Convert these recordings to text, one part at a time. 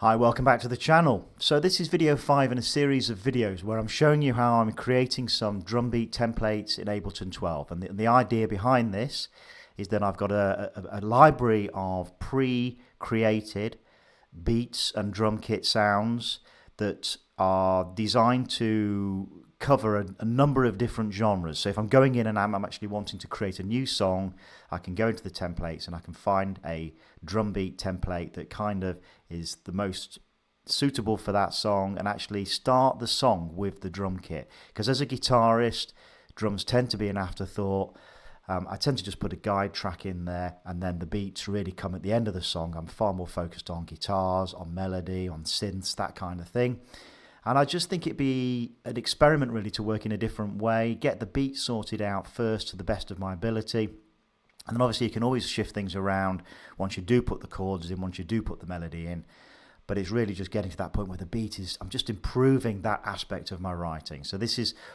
Hi, welcome back to the channel. So this is video 5 in a series of videos where I'm showing you how I'm creating some drum beat templates in Ableton 12. And the idea behind this is that I've got a library of pre-created beats and drum kit sounds that are designed to cover a number of different genres. So if I'm going in and I'm actually wanting to create a new song, I can go into the templates and I can find a drum beat template that kind of is the most suitable for that song and actually start the song with the drum kit. Because as a guitarist, drums tend to be an afterthought. I tend to just put a guide track in there and then the beats really come at the end of the song. I'm far more focused on guitars, on melody, on synths, that kind of thing. And I just think it'd be an experiment really to work in a different way, get the beat sorted out first to the best of my ability. And then obviously you can always shift things around once you do put the chords in, once you do put the melody in. But it's really just getting to that point where the beat is, I'm just improving that aspect of my writing. So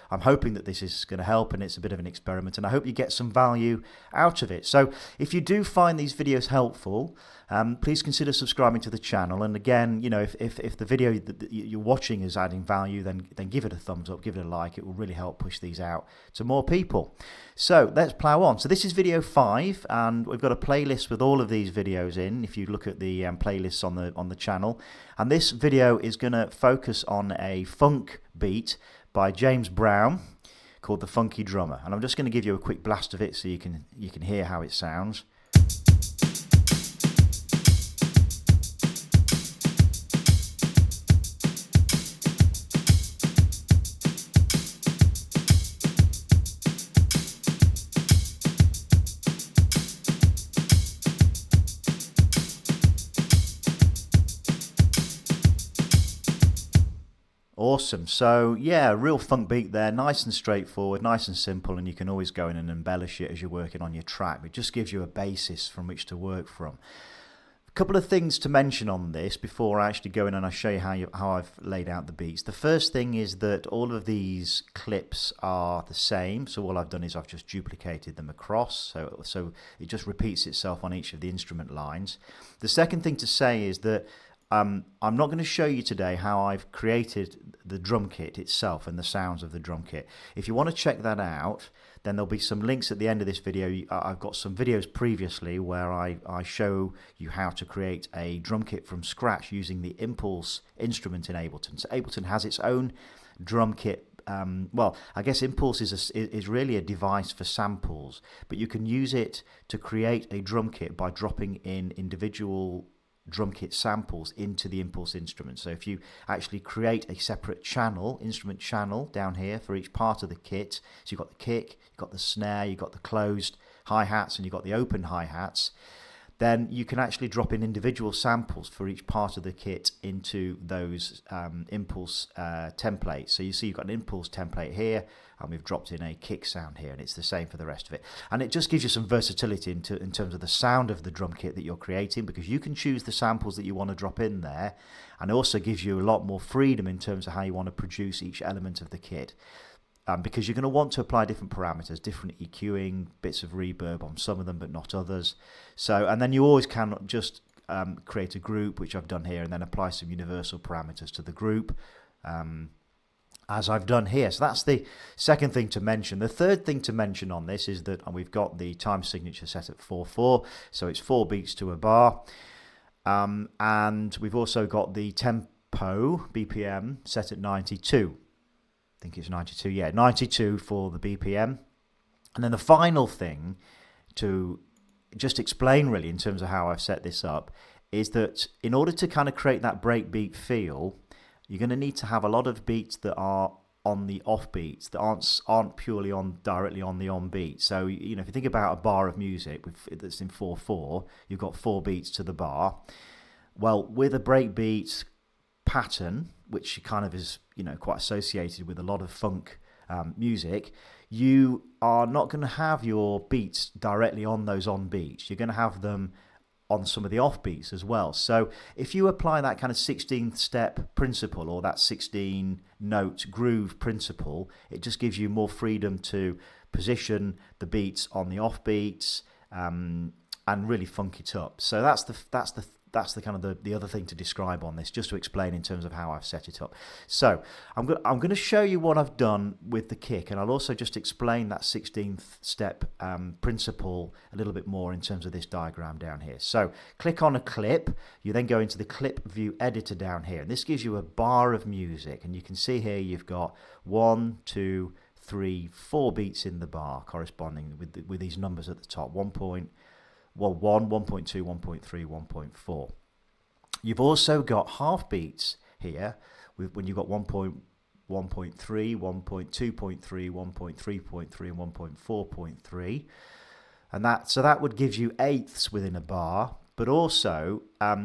I'm hoping that this is going to help, and it's a bit of an experiment, and I hope you get some value out of it. So if you do find these videos helpful, please consider subscribing to the channel. And again, you know, if the video that you're watching is adding value, then give it a thumbs up, give it a like. It will really help push these out to more people. So let's plow on. So this is video 5, and we've got a playlist with all of these videos in. If you look at the playlists on the channel, and this video is going to focus on a funk beat by James Brown called The Funky Drummer. And I'm just going to give you a quick blast of it so you can hear how it sounds. Awesome. So yeah, real funk beat there, nice and straightforward, nice and simple, and you can always go in and embellish it as you're working on your track. It just gives you a basis from which to work from. A couple of things to mention on this before I actually go in and I show you how I've laid out the beats. The first thing is that all of these clips are the same, so all I've done is I've just duplicated them across, so it just repeats itself on each of the instrument lines. The second thing to say is that I'm not going to show you today how I've created the drum kit itself and the sounds of the drum kit. If you want to check that out, then there'll be some links at the end of this video. I've got some videos previously where I show you how to create a drum kit from scratch using the Impulse instrument in Ableton. So Ableton has its own drum kit. Well, I guess Impulse is really a device for samples, but you can use it to create a drum kit by dropping in individual drum kit samples into the Impulse instrument. So if you actually create a separate channel, instrument channel down here for each part of the kit, so you've got the kick, you've got the snare, you've got the closed hi-hats, and you've got the open hi-hats, then you can actually drop in individual samples for each part of the kit into those Impulse templates. So you see you've got an Impulse template here, and we've dropped in a kick sound here, and it's the same for the rest of it. And it just gives you some versatility in terms of the sound of the drum kit that you're creating, because you can choose the samples that you want to drop in there, and it also gives you a lot more freedom in terms of how you want to produce each element of the kit. Because you're going to want to apply different parameters, different EQing, bits of reverb on some of them, but not others. So, and then you always can just create a group, which I've done here, and then apply some universal parameters to the group, as I've done here. So that's the second thing to mention. The third thing to mention on this is that we've got the time signature set at 4/4, so it's 4 beats to a bar, and we've also got the tempo BPM set at 92. I think it's 92, yeah, 92 for the BPM. And then the final thing to just explain really in terms of how I've set this up is that in order to kind of create that breakbeat feel, you're going to need to have a lot of beats that are on the off beats, that aren't purely directly on the on beat. So, you know, if you think about a bar of music that's in 4/4, you've got 4 beats to the bar. Well, with a breakbeat pattern, which kind of is, you know, quite associated with a lot of funk music, you are not going to have your beats directly on those on beats. You're going to have them on some of the off beats as well. So if you apply that kind of 16th step principle, or that 16 note groove principle, it just gives you more freedom to position the beats on the off beats and really funk it up. So that's that's the kind of the other thing to describe on this, just to explain in terms of how I've set it up. So I'm going to show you what I've done with the kick, and I'll also just explain that 16th step principle a little bit more in terms of this diagram down here. So click on a clip, you then go into the clip view editor down here, and this gives you a bar of music, and you can see here you've got 1, 2, 3, 4 beats in the bar corresponding with these numbers at the top. 1, 1.2, 1.3, 1.4. You've also got half beats here when you've got 1.3, 1.2.3, 1.3.3, and 1.4.3, and that would give you eighths within a bar. But also,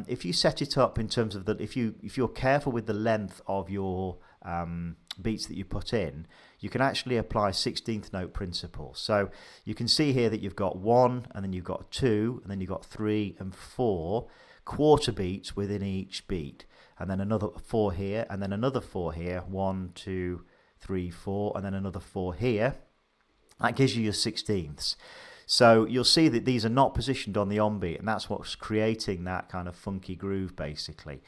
if you set it up in terms of if you're careful with the length of your beats that you put in, you can actually apply 16th note principle. So you can see here that you've got 1, and then you've got 2, and then you've got 3 and 4 quarter beats within each beat, and then another 4 here, and then another 4 here, 1, 2, 3, 4, and then another 4 here. That gives you your 16ths. So you'll see that these are not positioned on the on beat, and that's what's creating that kind of funky groove basically.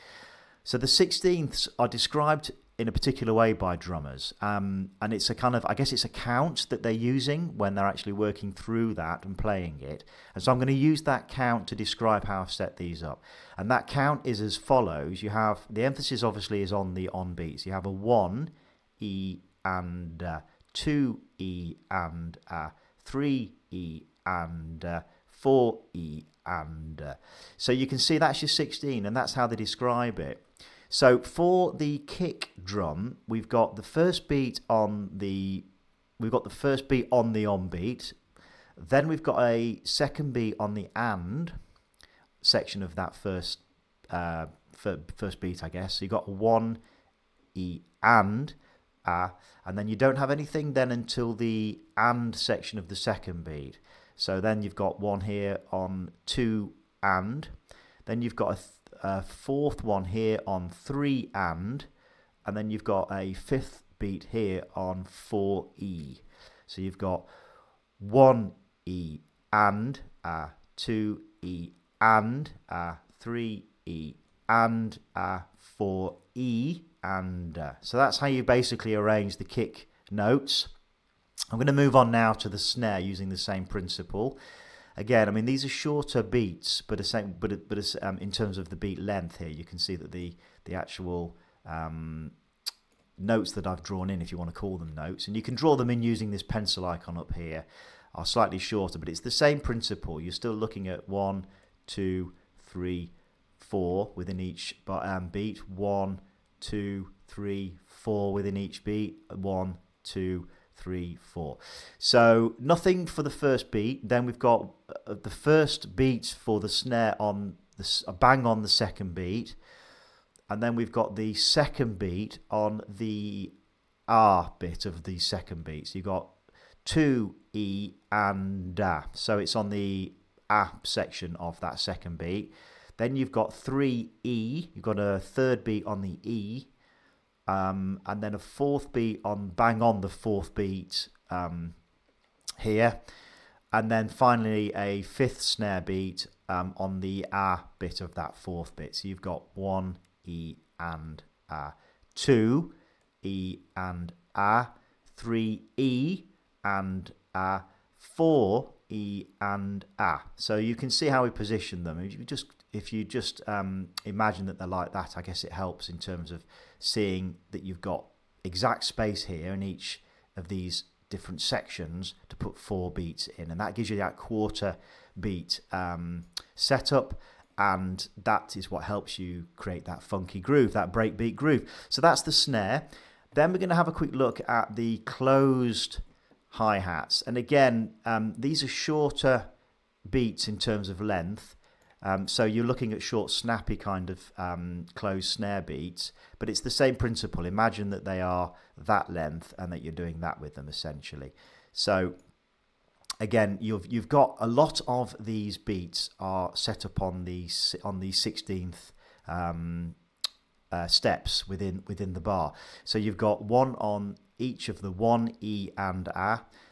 So the 16ths are described in a particular way by drummers, and it's a kind of, I guess it's a count that they're using when they're actually working through that and playing it. And so I'm going to use that count to describe how I've set these up. And that count is as follows. You have, the emphasis obviously is on the on beats. You have a 1 E and 2 E and 3 E and 4 E and so you can see that's your 16, and that's how they describe it. So for the kick drum, we've got the first beat on the on beat, then we've got a second beat on the and section of that first beat, I guess. So you've got 1 E and then you don't have anything then until the and section of the second beat. So then you've got 1 here on 2 and, then you've got a fourth one here on 3 and then you've got a fifth beat here on 4 E. So you've got 1 E and 2 E and 3 E and 4 E and so that's how you basically arrange the kick notes. I'm going to move on now to the snare using the same principle. Again, I mean, these are shorter beats, but in terms of the beat length here, you can see that the actual notes that I've drawn in, if you want to call them notes, and you can draw them in using this pencil icon up here, are slightly shorter, but it's the same principle. You're still looking at 1, 2, 3, 4 within each beat. 1, 2, 3, 4 within each beat. 1, 2, 3, 4. So nothing for the first beat. Then we've got the first beat for the snare on a bang on the second beat, and then we've got the second beat on the R bit of the second beat. So you've got 2 E and so it's on the A section of that second beat. Then you've got 3 E. You've got a third beat on the E. And then a fourth beat on bang on the fourth beat here, and then finally a fifth snare beat on the A bit of that fourth bit. So you've got 1 E and 2 E and 3 E and 4 E and So you can see how we position them. If you just imagine that they're like that, I guess it helps in terms of seeing that you've got exact space here in each of these different sections to put 4 beats in, and that gives you that quarter beat setup, and that is what helps you create that funky groove, that breakbeat groove. So that's the snare. Then we're going to have a quick look at the closed hi-hats, and again these are shorter beats in terms of length. So you're looking at short, snappy kind of closed snare beats, but it's the same principle. Imagine that they are that length and that you're doing that with them essentially. So again, you've got a lot of these beats are set up on the 16th steps within the bar. So you've got 1 on each of the 1 E and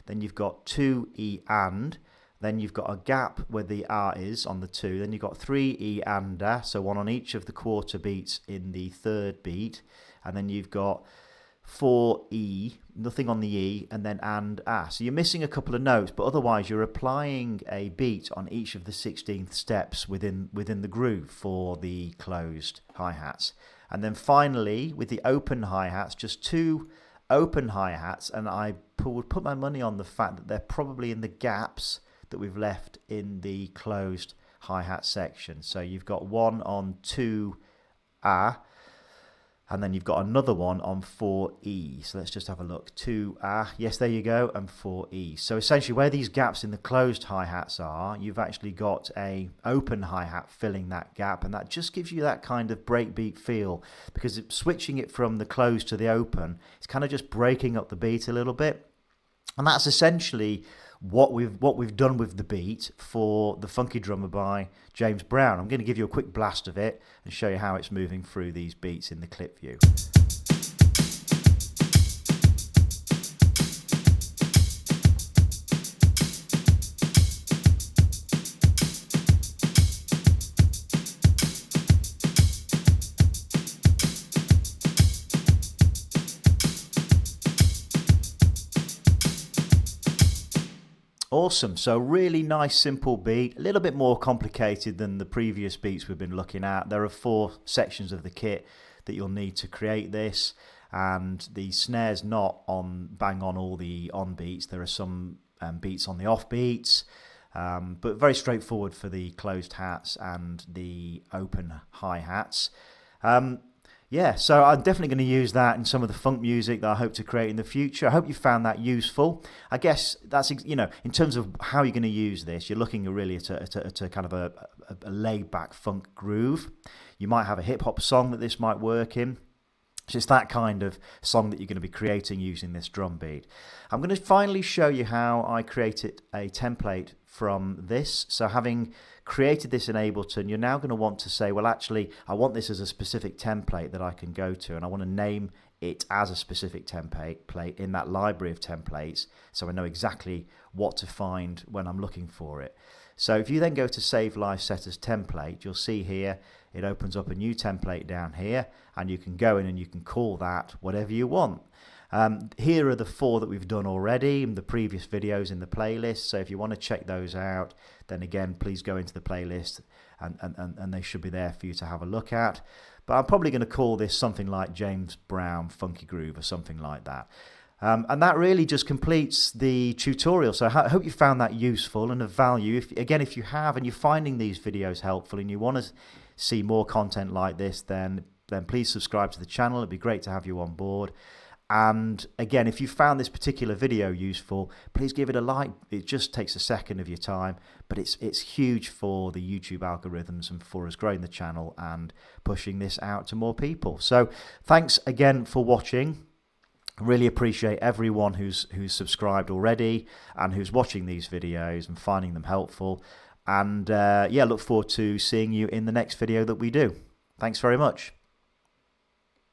then you've got 2 E and. then you've got a gap where the R is on the 2, then you've got 3 E and A, so one on each of the quarter beats in the third beat, and then you've got 4 E, nothing on the E, and then and A. So you're missing a couple of notes, but otherwise you're applying a beat on each of the 16th steps within the groove for the closed hi-hats. And then finally, with the open hi-hats, just 2 open hi-hats, and I would put my money on the fact that they're probably in the gaps that we've left in the closed hi-hat section. So you've got one on 2A, and then you've got another one on 4E. So let's just have a look. 2A, yes, there you go, and 4E. So essentially where these gaps in the closed hi-hats are, you've actually got a open hi-hat filling that gap, and that just gives you that kind of breakbeat feel, because switching it from the closed to the open, it's kind of just breaking up the beat a little bit. And that's essentially what we've done with the beat for The Funky Drummer by James Brown. I'm going to give you a quick blast of it and show you how it's moving through these beats in the clip view. Awesome, so really nice simple beat, a little bit more complicated than the previous beats we've been looking at. There are 4 sections of the kit that you'll need to create this, and the snare's not on bang on all the on beats. There are some beats on the off beats, but very straightforward for the closed hats and the open hi-hats. Yeah, so I'm definitely going to use that in some of the funk music that I hope to create in the future. I hope you found that useful. I guess that's, you know, in terms of how you're going to use this, you're looking really at a kind of a laid-back funk groove. You might have a hip-hop song that this might work in. So it's that kind of song that you're going to be creating using this drum beat. I'm going to finally show you how I created a template from this. So having created this in Ableton, you're now going to want to say, well, actually, I want this as a specific template that I can go to, and I want to name it as a specific template in that library of templates, so I know exactly what to find when I'm looking for it. So if you then go to Save Live Set as Template, you'll see here it opens up a new template down here, and you can go in and you can call that whatever you want. Here are the 4 that we've done already in the previous videos in the playlist, so if you want to check those out, then again, please go into the playlist and they should be there for you to have a look at. But I'm probably going to call this something like James Brown Funky Groove or something like that. And that really just completes the tutorial. So I hope you found that useful and of value. If you have and you're finding these videos helpful and you want to see more content like this, then please subscribe to the channel. It'd be great to have you on board. And again, if you found this particular video useful, please give it a like. It just takes a second of your time, but it's huge for the YouTube algorithms and for us growing the channel and pushing this out to more people. So thanks again for watching. Really appreciate everyone who's subscribed already and who's watching these videos and finding them helpful. And yeah, look forward to seeing you in the next video that we do. Thanks very much.